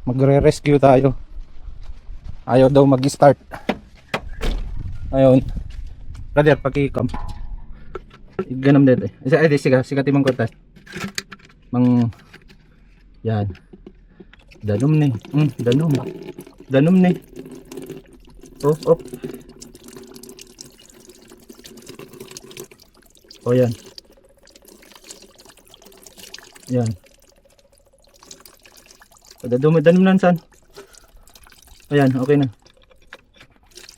Magre-rescue tayo. Ayaw daw mag-start. Ayun. Brother, paki-come. Ganam dito. Ay, sige, timang ko tayo. Yan. Danom ni. Danom ni. Oh. Oh, yan. Yan. Danom na san. Ayan, okay na.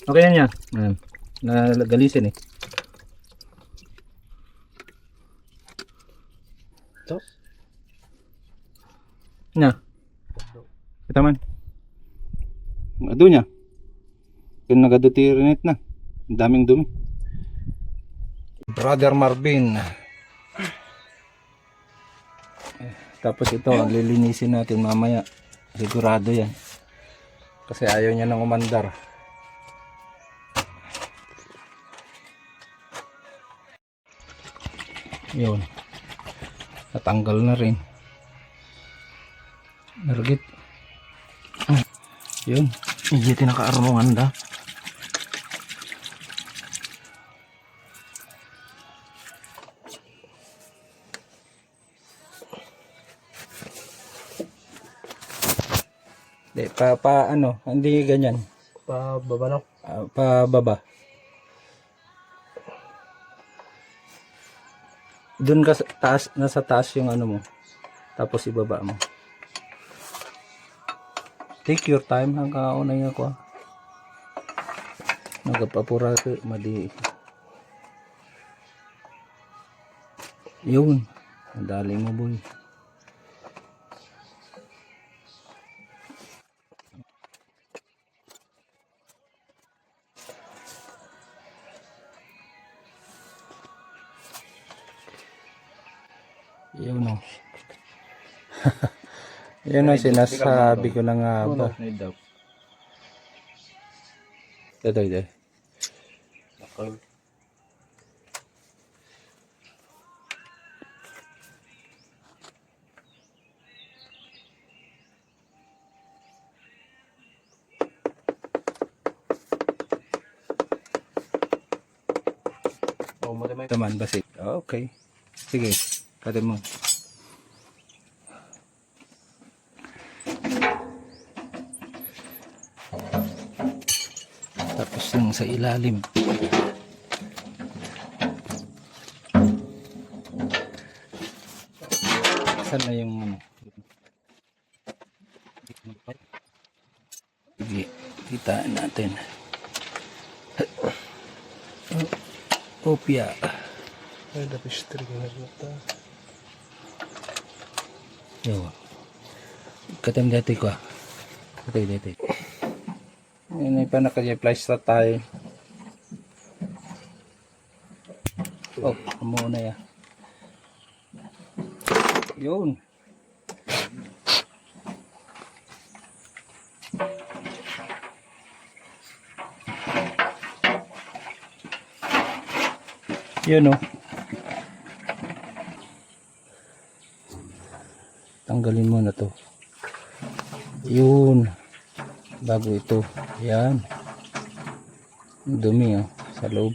Okay na niya. Ayan. Nagalisin eh. Ito? Nya. Kita man. Ado niya. Kung nagadutirinit na. Ang daming dumi. Brother Marvin. Tapos ito, lilinisin natin mamaya. Sigurado yan. Kasi ayaw niya nang umandar. Yun. Natanggal na rin. Nargit. Yun. Hindi tinakaarmongan da. Di, ano, hindi ganyan. Pababa no? Pababa. Doon ka sa taas, nasa taas yung ano mo. Tapos ibaba mo. Take your time hanggang unay ako. Nagpapura ko, mali. Yun. Ang dali mo, boy. Yun o. Yun ang sinasabi ko na nga ba. Ito. Taman basik. Okay. Sige. Kate mo. Tapos yung sa ilalim. Saan na yung ano? Sige, kitaan natin. Opya. Ay, dapistri ko na ito. Yo. Katem dati ko. Dati. Ini pa naka-place na tayo. Oh, muna ya. Yun. Yun oh. Tanggalin mo na to. Yun. Bago ito. Yan. Dumi oh. Sa loob.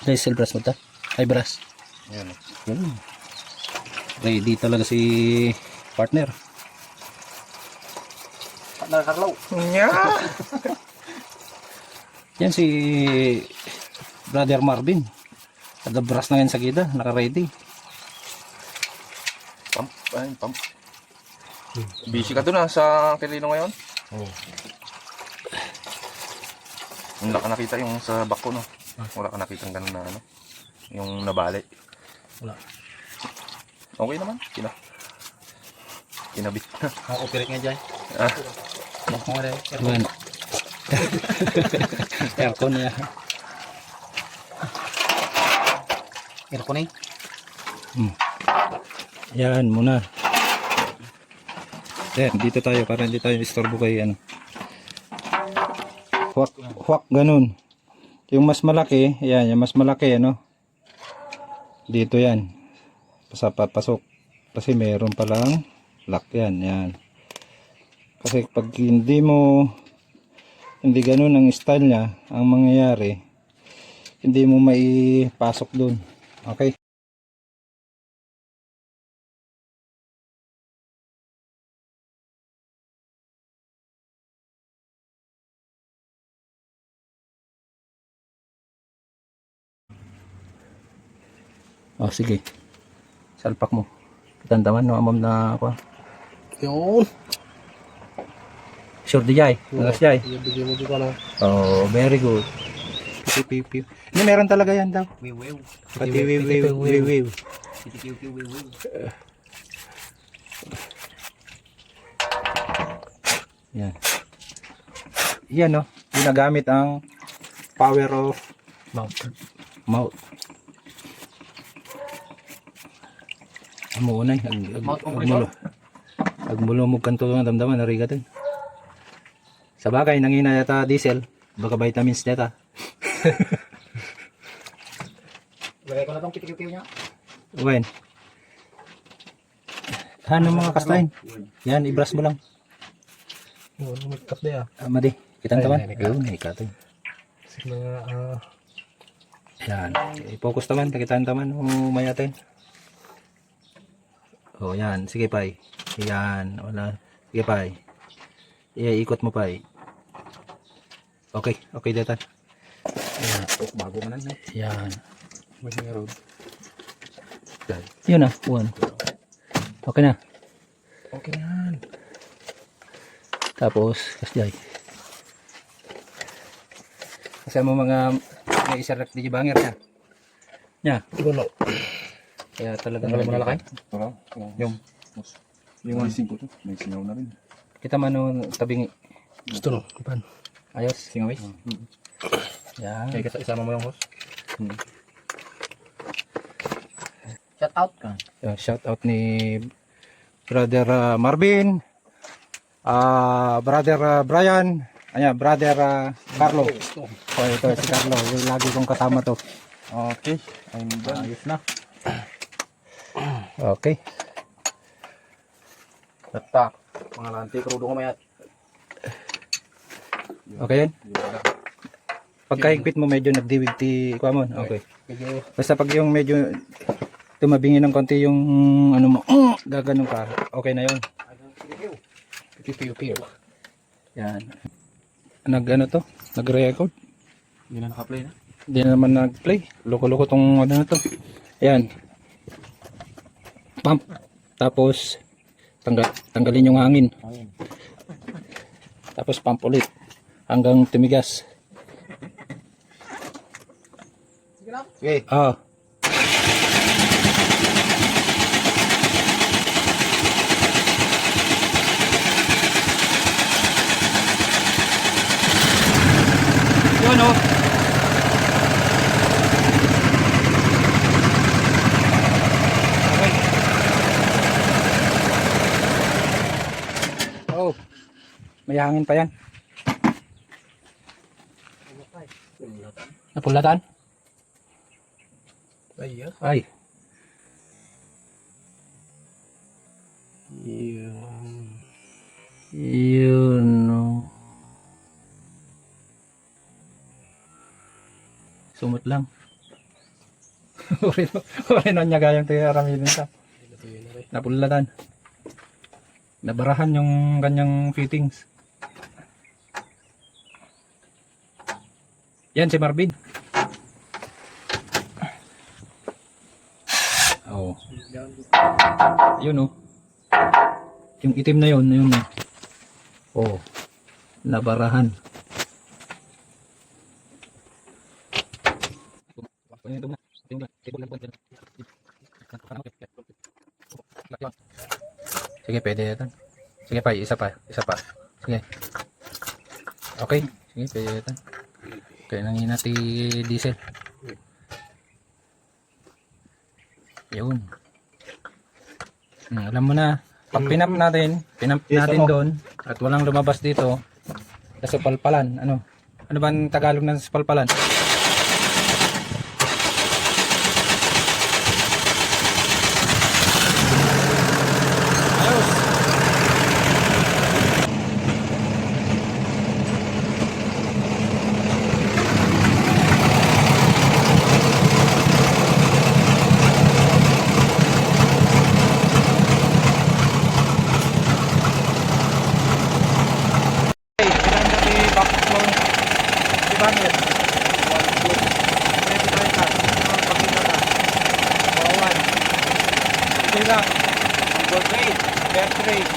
Diesel brush mo ta? Ay brush. Yan. Ready talaga si partner. Partner Carlo. Yan si Brother Marvin. Nag-brush na yan sa gida. Naka-ready. Pump. Busy ka doon sa Quirino ngayon? Oo. Wala ka nakita yung sa bako, no? Wala ka nakita ng ganun na ano? Yung nabali. Wala. Okay naman. Kinabit na. Operate nga dyan. Bako nga rin. Ayan. Aircon niya. Aircon eh. Yan muna. Yan, dito tayo para hindi tayo istorbo kay ano. Huwak ganun. Yung mas malaki, yan, yung mas malaki ano. Dito yan. sa papasok. Kasi meron palang lock yan. Yan. Kasi pag hindi ganun ang style niya, ang mangyayari, hindi mo maipasok dun. Okay? Oh, sige. Salpak mo. Kitandaman no, amam na ako. Yun. Sure di jay. Nagas jay. Bigyan mo dito na. Oh, very good. Piu, piu. Hindi, meron talaga yan daw. Wiw. Pati wiw. Wiw. Yan. Yan no. Ginagamit ang power of mouth. Amunay. Agmulumog kanto ng damdaman. Narigatin. Sa bagay, nangina yata diesel. Baka vitamins yata. Lagay ko na tong pitik-pitik niya. Wen. Ano mga kaslain? Yan, i-brush mo lang. Yun, may cut na Madi, kitang taman. Ay, Yun, ikatin. Sige na Yan, i-focus taman, takitaan taman. Umayatin. Oh, yan. Sige, pay. Yan, wala. Sige, pay. Iikot mo, pay. Okay, okay, datan. Yan. oh, bago man na. Yan. May road. Yun na, one. Okay na. Okay na. Tapos, kasjay. Kasi mo mga may isarap di banger na. Nya. Igulo. Kaya talaga Ang mo na lakay? Yung Yung ko to, may singaw na rin. kita man tabing Gusto no. Kapan? ayos singawis. Yan. Kaya isama mo yung host. Shout out ka. Shout out ni Brother Marvin, Brother Brian, Brother Carlo. Oh, ito si Carlo, yung lagi kong kasama to. Okay, I'm done. Ayos na. Okay. Tatak. Mga lanti, krudo ko mayat. Okay yan. Pagkahigpit mo medyo nagdiwig ti kuha mo. Okay. Basta pag yung medyo tumabingin ng konti yung ano mo, gaganon ka. Okay na yun. Piu. Yan. Nag-ano to? Nag-record? Hindi na naka-play na. Hindi na naman nag-play. Loko-loko tong ano na to. Ayan. Pump. Tapos tanggalin yung hangin. Tapos pump ulit hanggang tumigas. Okay. Ah. Yun o. Okay. Oh. May hangin pa yan. Napulatan? Ay. Yun. Sumot lang. Uri na niya gayang tayo ramilin ka. Napulatan. Nabarahan yung kanyang fittings. Yan si Marvin. Oh. Yun oh. Yung itim na yun, yun oh. Nabarahan. Sige, pwede yan. Sige pa, isa pa. Sige. Okay, sige, pwede yan. Kaya nangina ti diesel. Yun. Alam mo na, pag pinap natin doon at walang lumabas dito, sa palpalan, ano ba ang Tagalog ng palpalan? Dali lang. Gold trade. Fair trade.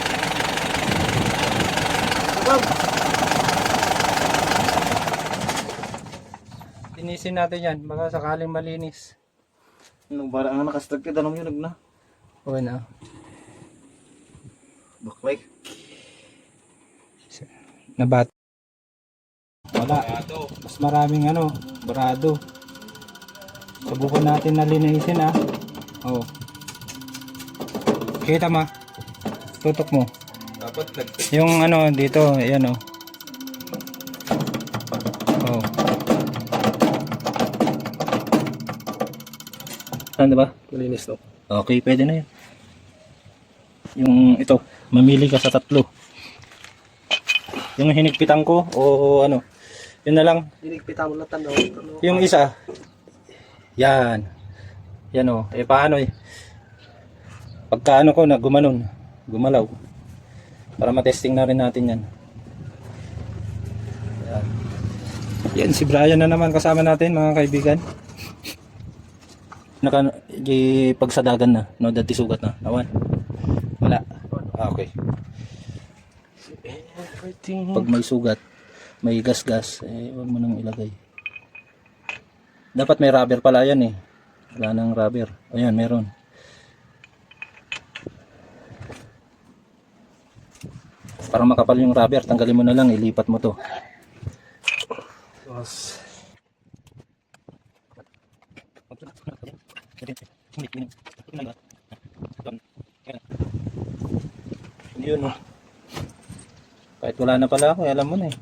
Linisin natin yan. Baka sakaling malinis. Nung bara nga nakastag ka, danong yun, na. Okay na. Baklay. Nabat. Wala. Mas maraming ano, barado. Subukan natin na linisin ah. Oh. Kita ma. Tutok mo. Dapat Yung ano dito, ayan oh. Oh. Ano ba? malinis to. Okay, pwede na yan. Yung ito, mamili ka sa tatlo. Yung hinigpitan ko o ano, yun na lang. Hinigpitan mo na tanong. Yung isa, yan. Yan o. Eh paano eh. Pagka ano ko na gumanon, gumalaw. Para matesting na rin natin yan. Yan. Yan si Brian na naman kasama natin mga kaibigan. Pagsadagan na, no, dati sugat na. Nawan. Wala. Ah, okay. Pag may sugat, may gas-gas, eh huwag mo nang ilagay. Dapat may rubber pala yan eh. Wala nang rubber. Ayan, meron. Para makapal yung rubber, tanggalin mo na lang, ilipat mo to. Yun oh. Kahit wala na pala ako, alam mo na eh.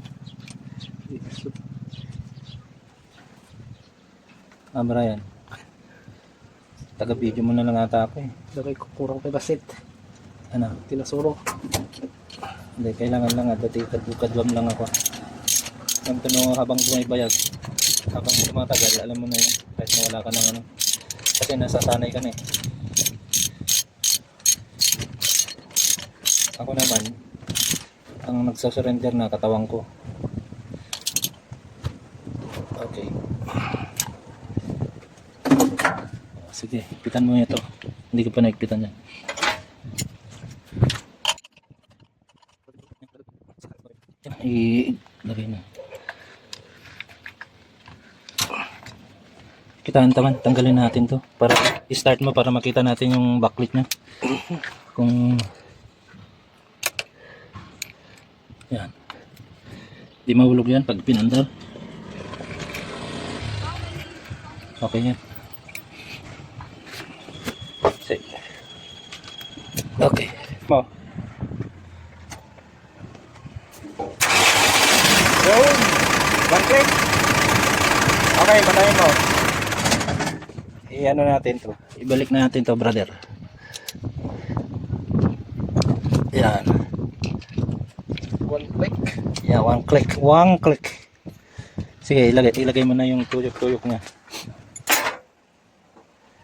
Ah, Brian. Taga-video mo na lang ata ako eh. Lagay ko kurang kay basit. Ano? Tinasuro. Hindi, kailangan lang dati kadwam lang ako. Ang tanong habang bumaybayag, habang tumatagal, alam mo na yun. Kahit nawala ka ng ano. Kasi nasasanay ka na eh. Ako naman, ang nagsasurrender na katawan ko. Okay. Sige, pitan mo ito. Hindi ko pa naikpitan yan. Ilagay na. Kitaan taman, tanggalin natin to. Para i-start mo para makita natin yung backlit niya. Kung yan. Di mahulog yan pag pinandar. Okay yan. Okay. Mo. Yun. One click. Okay, patayin mo. I-ano natin to. Ibalik natin to, brother. Yan. One click. Yeah, one click. One click. Sige, ilagay mo na yung tuyok-tuyok niya.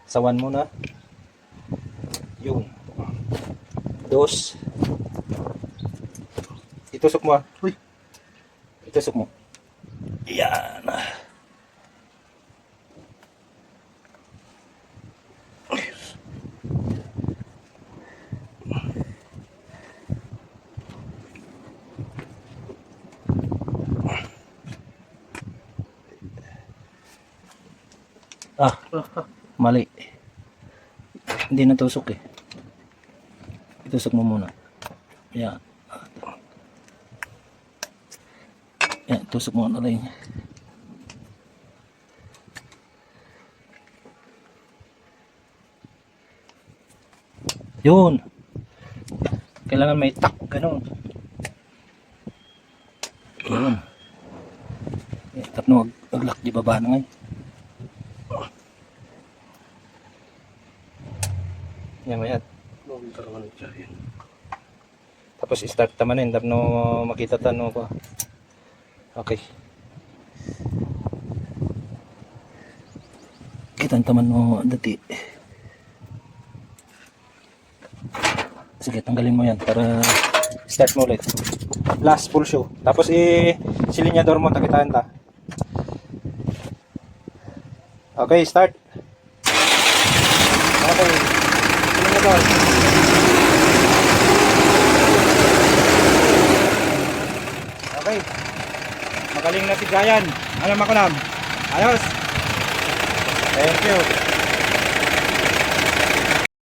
Sawan mo na. Yung. Dos. Itusok mo ah. Uy. Itusok mo. Yan. Ah, mali. Hindi natusok eh. Itusok mo muna. Yan. Yan, tusok mo na rin. Yun. Kailangan may tak, ganun. Yun. Tap na wag di baba na ngayon. Yan, mayat. Tapos start tamanin, tap no makita tanong ko. Okay. Kita taman mo dati. Sige, tanggalin mo yan para start mo ulit. Last full show. Tapos silinyador mo, takitaan ta. Okay, start. Okay. tol. Okay. Magaling na si Brian. Ano makunam? Ayos. Thank you.